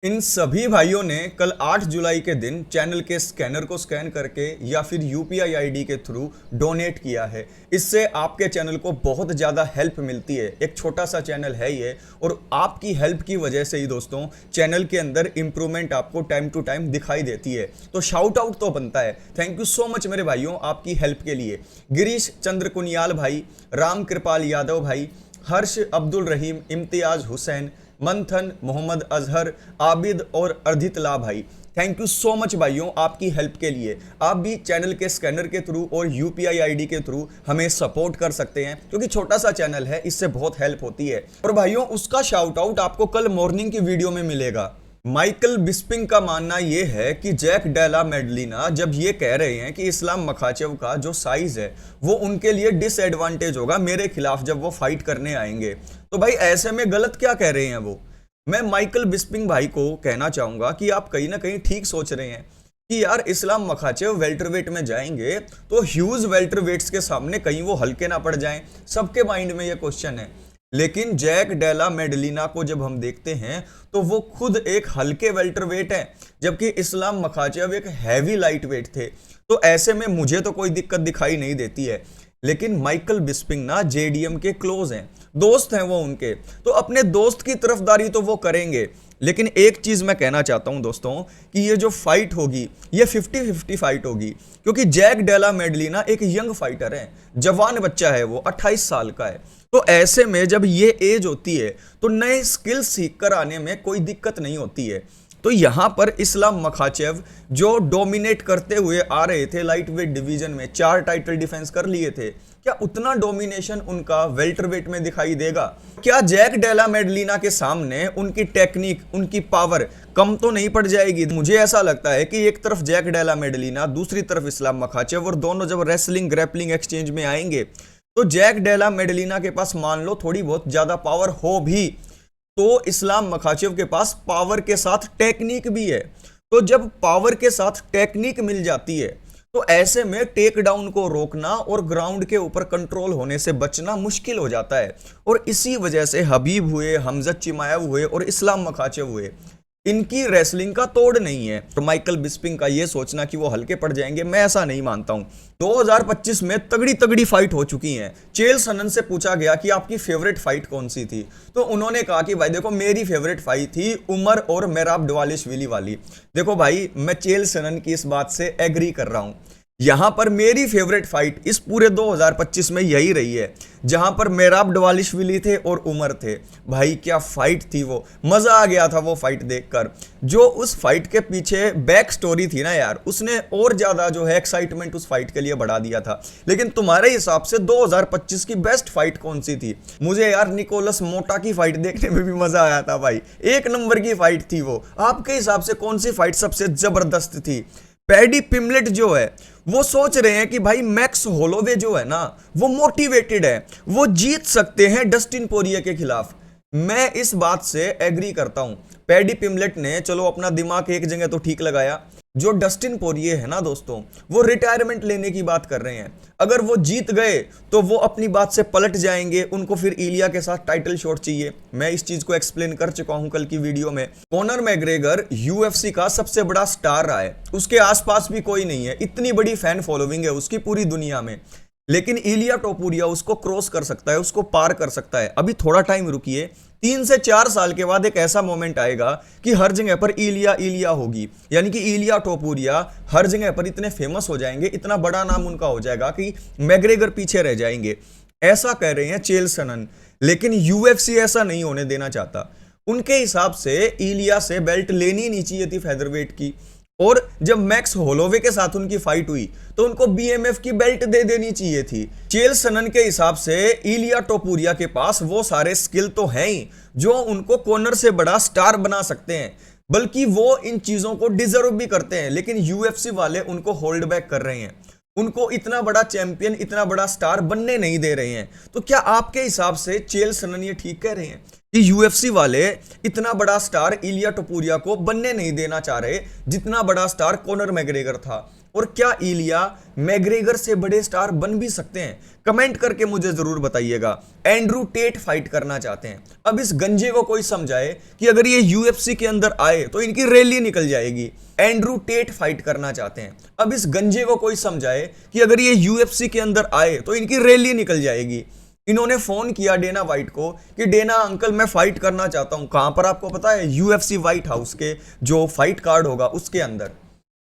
इन सभी भाइयों ने कल 8 जुलाई के दिन चैनल के स्कैनर को स्कैन करके या फिर यूपीआई आईडी के थ्रू डोनेट किया है। इससे आपके चैनल को बहुत ज़्यादा हेल्प मिलती है। एक छोटा सा चैनल है ये, और आपकी हेल्प की वजह से ही दोस्तों चैनल के अंदर इंप्रूवमेंट आपको टाइम टू टाइम दिखाई देती है। तो शाउट आउट तो बनता है। थैंक यू सो मच मेरे भाइयों आपकी हेल्प के लिए। गिरीश चंद्र कुनियाल भाई, राम कृपाल यादव भाई, हर्ष अब्दुल रहीम, इम्तियाज हुसैन, मंथन, मोहम्मद अजहर, आबिद और अर्धितला भाई, थैंक यू सो मच भाइयों आपकी हेल्प के लिए। आप भी चैनल के स्कैनर के थ्रू और यूपीआई आईडी के थ्रू हमें सपोर्ट कर सकते हैं, क्योंकि छोटा सा चैनल है, इससे बहुत हेल्प होती है। और भाइयों उसका शाउट आउट आपको कल मॉर्निंग की वीडियो में मिलेगा। माइकल बिस्पिंग का मानना यह है कि जैक डेला मेडलिना जब ये कह रहे हैं कि इस्लाम मखाचेव का जो साइज है वो उनके लिए डिसएडवांटेज होगा मेरे खिलाफ जब वो फाइट करने आएंगे, तो भाई ऐसे में गलत क्या कह रहे हैं वो। मैं माइकल बिस्पिंग भाई को कहना चाहूंगा कि आप कहीं ना कहीं ठीक सोच रहे हैं कि यार इस्लाम मखाचेव वेल्टरवेट में जाएंगे तो ह्यूज वेल्टरवेट्स के सामने कहीं वो हल्के ना पड़ जाएं। सबके माइंड में ये क्वेश्चन है। लेकिन जैक डेला मेडलिना को जब हम देखते हैं तो वो खुद एक हल्के वेल्टरवेट है, जबकि इस्लाम मखाचेव एक हैवी लाइट वेट थे। तो ऐसे में मुझे तो कोई दिक्कत दिखाई नहीं देती है। लेकिन माइकल बिस्पिंग ना जेडीएम के क्लोज हैं, दोस्त हैं वो उनके, तो अपने दोस्त की तरफदारी तो वो करेंगे। लेकिन एक चीज मैं कहना चाहता हूं दोस्तों कि ये जो फाइट होगी ये 50-50 फाइट होगी, क्योंकि जैक डेला मेडलिना एक यंग फाइटर है, जवान बच्चा है, वो 28 साल का है। तो ऐसे में जब ये एज होती है तो नए स्किल सीख कर आने में कोई दिक्कत नहीं होती है। तो यहां पर इस्लाम मखाचेव जो डोमिनेट करते हुए आ रहे थे लाइट वेट डिवीजन में, 4 टाइटल डिफेंस कर लिए थे, क्या उतना डोमिनेशन उनका वेल्टरवेट में दिखाई देगा? क्या जैक डेला मेडलिना के सामने उनकी टेक्निक, उनकी पावर कम तो नहीं पड़ जाएगी? मुझे ऐसा लगता है कि एक तरफ जैक डेला मेडलिना, दूसरी तरफ इस्लाम मखाचेव, और दोनों जब रेसलिंग ग्रैपलिंग एक्सचेंज में आएंगे तो जैक डेला मेडलिना के पास मान लो थोड़ी बहुत ज्यादा पावर हो भी, तो इस्लाम मखाचेव के पास पावर के साथ टेक्निक भी है। तो जब पावर के साथ टेक्निक मिल जाती है तो ऐसे में टेक डाउन को रोकना और ग्राउंड के ऊपर कंट्रोल होने से बचना मुश्किल हो जाता है। और इसी वजह से हबीब हुए, हमजत चिमायव हुए और इस्लाम मखाचेव हुए, इनकी रेसलिंग का तोड़ नहीं है। तो माइकल बिस्पिंग का ये सोचना कि वो हल्के पड़ जाएंगे, मैं ऐसा नहीं मानता हूं। 2025 में तगड़ी तगड़ी फाइट हो चुकी हैं। चेल सनन से पूछा गया कि आपकी फेवरेट फाइट कौन सी थी, तो उन्होंने कहा कि भाई देखो मेरी फेवरेट फाइट थी उमर और मेराब डवालिशविली वाली। देखो भाई मैं चेल सनन की इस बात से एग्री कर रहा हूं। यहां पर मेरी फेवरेट फाइट इस पूरे 2025 में यही रही है जहां पर मेराब डवालिशविली थे और उमर थे। भाई क्या फाइट थी वो, मजा आ गया था वो फाइट देखकर। जो उस फाइट के पीछे बैक स्टोरी थी ना यार, उसने और ज्यादा जो है एक्साइटमेंट उस फाइट के लिए बढ़ा दिया था। लेकिन तुम्हारे हिसाब से 2025 की बेस्ट फाइट कौन सी थी? मुझे यार निकोलस मोटा की फाइट देखने में भी मजा आया था भाई, एक नंबर की फाइट थी वो। आपके हिसाब से कौन सी फाइट सबसे जबरदस्त थी? पैडी पिमलेट जो है वो सोच रहे हैं कि भाई मैक्स होलोवे जो है ना वो मोटिवेटेड है, वो जीत सकते हैं डस्टिन पोरिये के खिलाफ। मैं इस बात से एग्री करता हूं। पैडी पिमलेट ने चलो अपना दिमाग एक जगह तो ठीक लगाया। जो डस्टिन पोरिये है ना दोस्तों, वो रिटायरमेंट लेने की बात कर रहे हैं। अगर वो जीत गए तो वो अपनी बात से पलट जाएंगे, उनको फिर इलिया के साथ टाइटल शॉट चाहिए। मैं इस चीज को एक्सप्लेन कर चुका हूं कल की वीडियो में। कॉनर मैग्रेगर यूएफसी का सबसे बड़ा स्टार रहा है, उसके आसपास भी कोई नहीं है, इतनी बड़ी फैन फॉलोइंग है उसकी पूरी दुनिया में। लेकिन इलिया टोपुरिया उसको क्रॉस कर सकता है, उसको पार कर सकता है। अभी थोड़ा टाइम रुकिए, 3 से 4 साल के बाद एक ऐसा मोमेंट आएगा कि हर जगह पर इलिया इलिया होगी, यानी कि इलिया टोपुरिया हर जगह पर इतने फेमस हो जाएंगे, इतना बड़ा नाम उनका हो जाएगा कि मैग्रेगर पीछे रह जाएंगे। ऐसा कह रहे हैं चेल सनन। लेकिन यूएफसी ऐसा नहीं होने देना चाहता। उनके हिसाब से इलिया से बेल्ट लेनी नहीं चाहिए थी फेदरवेट की। और जब मैक्स होलोवे के साथ उनकी फाइट हुई तो उनको बीएमएफ की बेल्ट दे देनी चाहिए थी। चेल सनन के हिसाब से इलिया टोपुरिया के पास वो सारे स्किल तो हैं ही जो उनको कॉर्नर से बड़ा स्टार बना सकते हैं, बल्कि वो इन चीजों को डिजर्व भी करते हैं। लेकिन यूएफसी वाले उनको होल्ड बैक कर रहे हैं, उनको इतना बड़ा चैंपियन, इतना बड़ा स्टार बनने नहीं दे रहे हैं। तो क्या आपके हिसाब से चेल सनन ये ठीक कह रहे हैं? कि यूएफसी वाले इतना बड़ा स्टार इलिया टोपुरिया को बनने नहीं देना चाह रहे जितना बड़ा स्टार कॉनर मैग्रेगर था। और क्या इलिया मैग्रेगर से बड़े स्टार बन भी सकते हैं? कमेंट करके मुझे जरूर बताइएगा। एंड्रू टेट फाइट करना चाहते हैं। अब इस गंजे को कोई समझाए कि अगर ये यूएफसी के अंदर आए तो इनकी रैली निकल जाएगी। एंड्रू टेट फाइट करना चाहते हैं। अब इस गंजे को कोई समझाए कि अगर ये यूएफसी के अंदर आए तो इनकी रैली निकल जाएगी। इन्होंने फोन किया डेना वाइट को कि डेना अंकल मैं फाइट करना चाहता हूं। कहां पर आपको पता है? यूएफसी व्हाइट हाउस के जो फाइट कार्ड होगा उसके अंदर।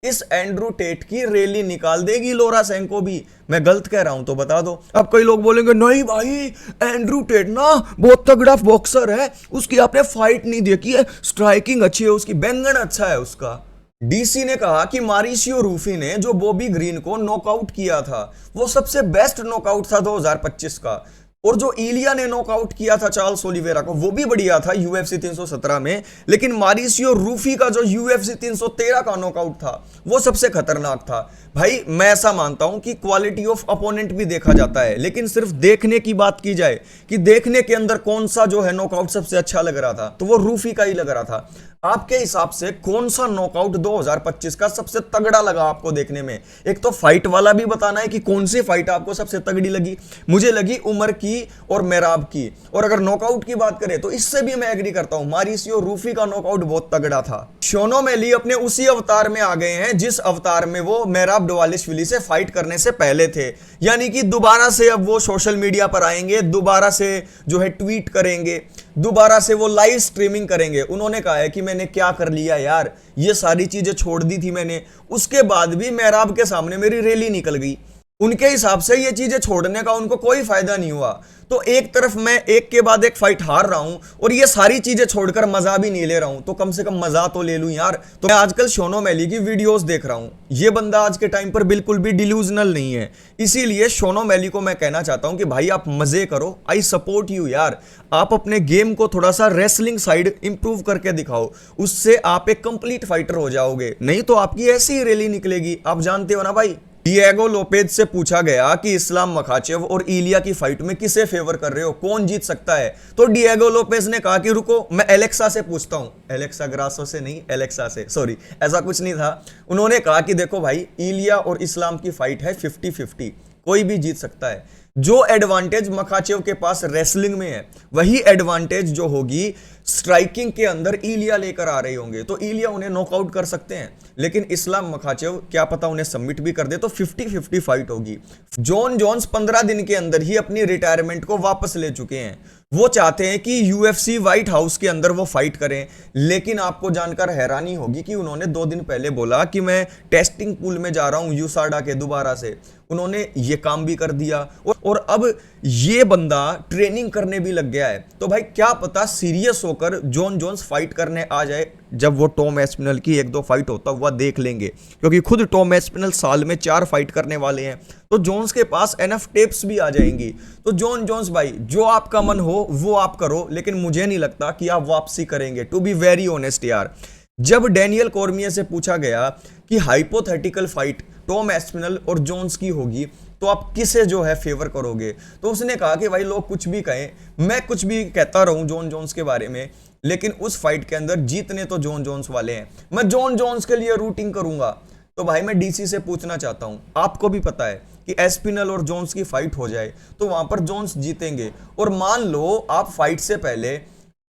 इस एंड्रू टेट की रैली निकाल देगी लोरा सेंको भी। मैं गलत कह रहा हूं तो बता दो। अब कई लोग बोलेंगे नहीं भाई, एंड्रू टेट ना बहुत तगड़ा बॉक्सर है, उसकी आपने फाइट नहीं देखी है, स्ट्राइकिंग अच्छी है उसकी, बैंगन अच्छा है उसका। डीसी ने कहा कि मारिसियो रूफी ने जो बॉबी ग्रीन को नॉकआउट किया था वो सबसे बेस्ट नॉकआउट था 2025 का। और जो इलिया ने नॉकआउट किया था चार्ल्स ओलिवेरा को वो भी बढ़िया था यूएफसी 317 में। लेकिन मारिसियो रूफी का जो यूएफसी 313 का नॉकआउट था वो सबसे खतरनाक था। भाई मैं ऐसा मानता हूं कि क्वालिटी ऑफ अपोनेंट भी देखा जाता है, लेकिन सिर्फ देखने की बात की जाए कि देखने के अंदर कौन सा जो है नॉकआउट सबसे अच्छा लग रहा था तो वो रूफी का ही लग रहा था। आपके हिसाब से कौन सा नॉकआउट 2025 का सबसे तगड़ा लगा आपको देखने में? एक तो फाइट वाला भी बताना है कि कौन सी फाइट आपको सबसे तगड़ी लगी। मुझे लगी उमर की और मेराब की। और अगर नॉकआउट की बात करें तो इससे भी मैं एग्री करता हूं, मारिसियो रूफी का नॉकआउट बहुत तगड़ा था। शोनो मेली अपने उसी अवतार में आ गए हैं जिस अवतार में वो मेराब डवालिशविली से फाइट करने से पहले थे। यानी कि दोबारा से अब वो सोशल मीडिया पर आएंगे, दोबारा से जो है ट्वीट करेंगे, दोबारा से वो लाइव स्ट्रीमिंग करेंगे। उन्होंने कहा है कि मैंने क्या कर लिया यार, ये सारी चीजें छोड़ दी थी मैंने, उसके बाद भी मेहराब के सामने मेरी रैली निकल गई। उनके हिसाब से ये चीजें छोड़ने का उनको कोई फायदा नहीं हुआ। तो एक तरफ मैं एक के बाद एक फाइट हार रहा हूं और ये सारी चीजें छोड़कर मजा भी नहीं ले रहा हूं, तो कम से कम मजा तो ले लूं यार। तो मैं आजकल शोनो मेली की वीडियोस देख रहा हूं। ये बंदा आज के टाइम पर बिल्कुल भी डिल्यूजनल नहीं है। इसीलिए शोनो मेली को मैं कहना चाहता हूं कि भाई आप मजे करो, आई सपोर्ट यू यार। आप अपने गेम को थोड़ा सा रेसलिंग साइड इंप्रूव करके दिखाओ, उससे आप एक कंप्लीट फाइटर हो जाओगे। नहीं तो आपकी ऐसी ही रैली निकलेगी, आप जानते हो ना भाई। डिएगो लोपेज से पूछा गया कि इस्लाम मखाचेव और इलिया की फाइट में किसे फेवर कर रहे हो, कौन जीत सकता है? तो डिएगो लोपेज ने कहा कि रुको मैं एलेक्सा से पूछता हूं। एलेक्सा ग्रासो से नहीं, एलेक्सा से, सॉरी ऐसा कुछ नहीं था। उन्होंने कहा कि देखो भाई, इलिया और इस्लाम की फाइट है 50-50, कोई भी जीत सकता है। जो एडवांटेज मखाचेव के पास रेसलिंग में है वही एडवांटेज जो होगी स्ट्राइकिंग के अंदर इलिया लेकर आ रहे होंगे। तो इलिया उन्हें नॉकआउट कर सकते हैं, लेकिन इस्लाम मखाचेव क्या पता उन्हें सबमिट भी कर दे, तो 50-50 फाइट होगी। जॉन जोन्स 15 दिन के अंदर ही अपनी रिटायरमेंट को वापस ले चुके हैं। वो चाहते हैं कि यूएफसी व्हाइट हाउस के अंदर वो फाइट करें, लेकिन आपको जानकर हैरानी होगी कि उन्होंने 2 दिन पहले बोला कि मैं टेस्टिंग पूल में जा रहा हूं यूसाडा के दोबारा से। उन्होंने ये काम भी कर दिया और अब ये बंदा ट्रेनिंग करने भी लग गया है। तो भाई क्या पता सीरियस होकर जॉन जोन्स फाइट करने आ जाए। जब वो टॉम एस्पिनल की 1-2 फाइट होता हुआ देख लेंगे, क्योंकि खुद टॉम एस्पिनल साल में 4 फाइट करने वाले हैं, तो जोन्स के पास एनफ टेप्स भी आ जाएंगी। तो जॉन जोन्स भाई, जो आपका मन हो वो आप करो, लेकिन मुझे नहीं लगता कि आप वापसी करेंगे, टू बी वेरी ऑनेस्ट यार। जब डैनियल कॉर्मियर से पूछा गया कि हाइपोथेटिकल फाइट टॉम एस्पिनल और जोन्स की होगी तो आप किसे जो है फेवर करोगे, तो उसने कहा कि भाई लोग कुछ भी कहें, मैं कुछ भी कहता रहूं जॉन जोन्स के बारे में, लेकिन उस फाइट के अंदर जीतने तो जॉन जोन्स वाले हैं। मैं जॉन जोन्स के लिए रूटिंग करूंगा। तो भाई मैं डीसी से पूछना चाहता हूं, आपको भी पता है कि एस्पिनल और जोन्स की फाइट हो जाए तो वहां पर जोन्स जीतेंगे, और मान लो आप फाइट से पहले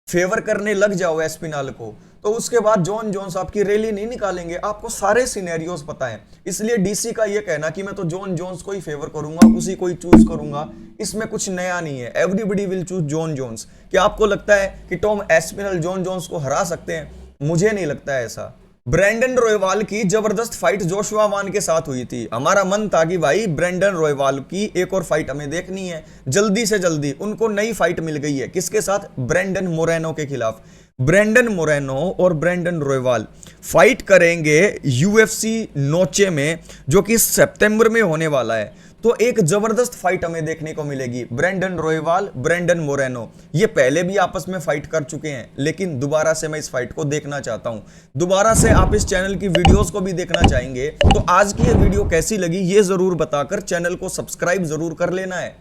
फेवर करने लग जाओ एस्पिनल को, तो उसके बाद जॉन जोन्स आपकी रैली नहीं निकालेंगे। आपको सारे सिनेरियोस पता है, इसलिए डीसी का ये कहना कि मैं तो जॉन जोन्स को ही फेवर करूंगा, उसी को ही चूज करूंगा, इसमें कुछ नया नहीं है। Everybody will choose John Jones. क्या आपको लगता है कि टॉम एस्पिनल जॉन जोन्स को हरा सकते हैं? मुझे नहीं लगता है ऐसा। ब्रेंडन रॉयवाल की जबरदस्त फाइट जोशुआ वान के साथ हुई थी। हमारा मन था कि भाई ब्रेंडन रॉयवाल की एक और फाइट हमें देखनी है जल्दी से जल्दी। उनको नई फाइट मिल गई है, किसके साथ? ब्रेंडन मोरेनो के खिलाफ। ब्रेंडन मोरेनो और ब्रेंडन रॉयवाल फाइट करेंगे यूएफसी नोचे में, जो कि सितंबर में होने वाला है। तो एक जबरदस्त फाइट हमें देखने को मिलेगी। ब्रेंडन रॉयवाल, ब्रेंडन मोरेनो, ये पहले भी आपस में फाइट कर चुके हैं, लेकिन दोबारा से मैं इस फाइट को देखना चाहता हूं। दोबारा से आप इस चैनल की वीडियोस को भी देखना चाहेंगे तो आज की ये वीडियो कैसी लगी ये जरूर बताकर चैनल को सब्सक्राइब जरूर कर लेना है।